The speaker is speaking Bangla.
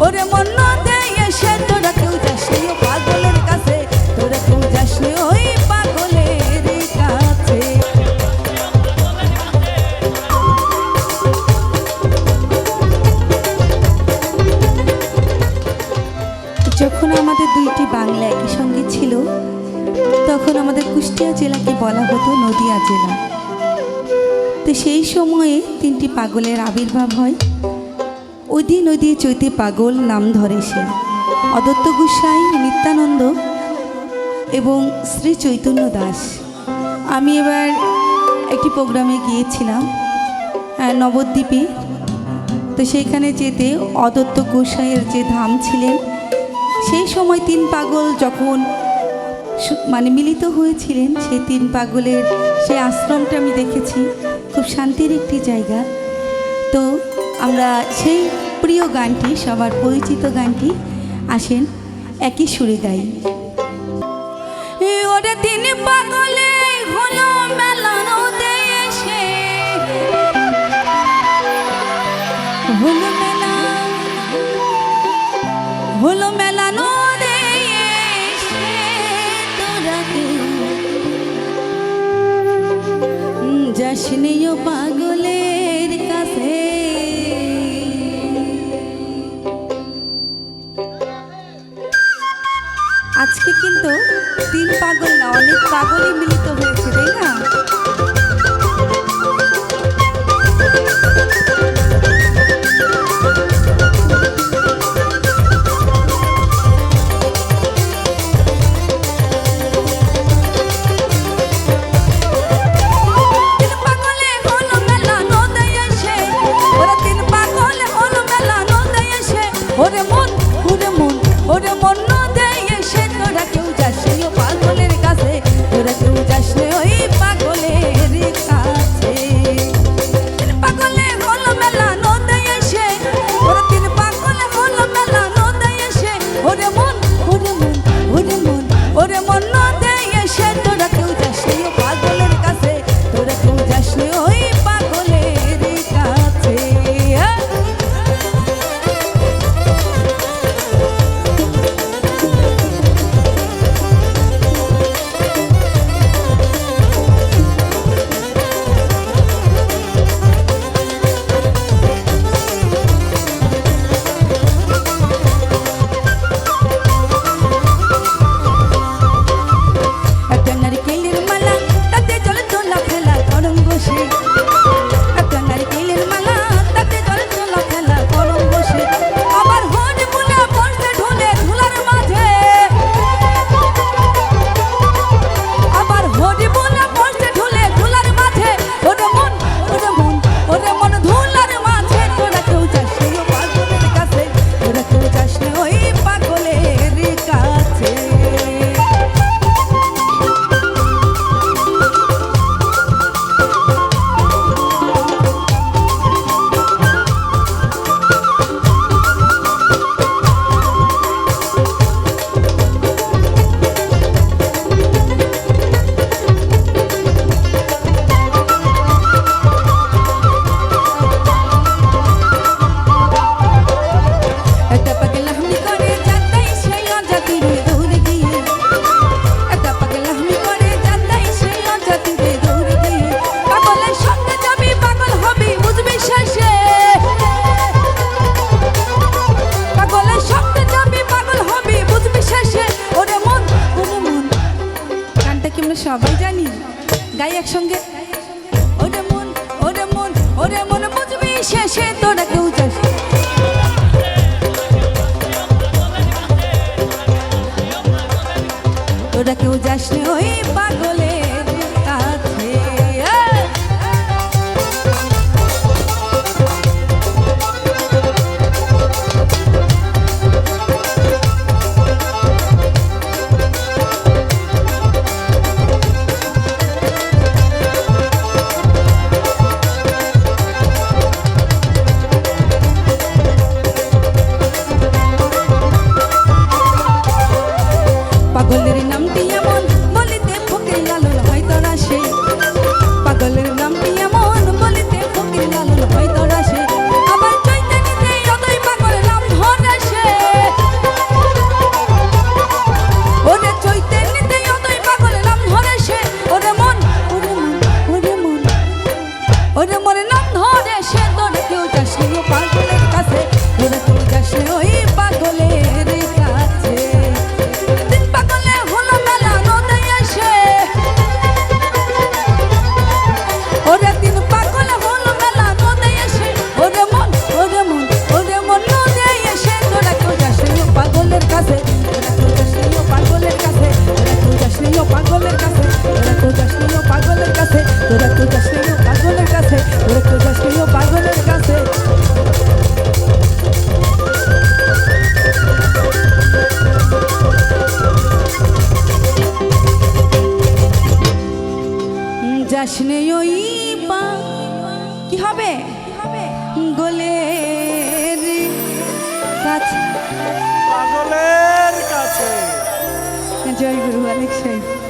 ওরে মন নদে এসে তোরা কেউ যাসনি ও পাগলের কাছে, তোরা কেউ যাসনি ওই পাগলের কাছে। যখন আমাদের দুইটি বাংলা একই সঙ্গে ছিল তখন আমাদের কুষ্টিয়া জেলাকে বলা হতো নদিয়া জেলা। তো সেই সময়ে তিনটি পাগলের আবির্ভাব হয়। ওই দিন চৈতে পাগল নাম ধরে সে অদত্ত গোসাই, নিত্যানন্দ এবং শ্রী চৈতন্য দাস। আমি এবার একটি প্রোগ্রামে গিয়েছিলাম নবদ্বীপে। তো সেইখানে যেতে অদত্ত গোসাইয়ের যে ধাম ছিলেন, সেই সময় তিন পাগল যখন মিলিত হয়েছিলেন, সেই তিন পাগলের সেই আশ্রমটা আমি দেখেছি। খুব শান্তির একটি জায়গা। তো আমরা সেই প্রিয় গানটি, সবার পরিচিত গানটি আসেন একই সুরে গাই। ওরে তিন পাগলে হলো মেলানো দেশে, হলো মেলা, হলো মেলানো দেশে, তোরা কেউ যাসনি ও পাগলের কাছে। আজকে কিন্তু তিন পাগল না, অনেক পাগলই মিলিত হয়েছে, তাই না? ওরে মন, ওরে মন, ওরে মন নদে এসে তোরা কেউ যাসনি ও পাগলের কাছে, তোরা কেউ যাসনি ওরে তিন পাগল হলো মেলা নদে এসে ওরে মন ওরে মন ওরে মন নদে এসে তোরা কেউ যাস নি ও পাগলের কাছে তোরা কেউ যাস নি ও পাগলের কাছে তোরা কেউ যাস নি ও পাগলের কাছে তোরা কেউ যাস নি ও পাগলের কাছে তোরা কেউ যাস নি ও পাগলের কাছে তোরা কেউ যাস নি ও পাগলের কাছে যাসনে ওই পা কি হবে গোলের কাছে পাগলের কাছে। জয় গুরু অনেক সাহেব।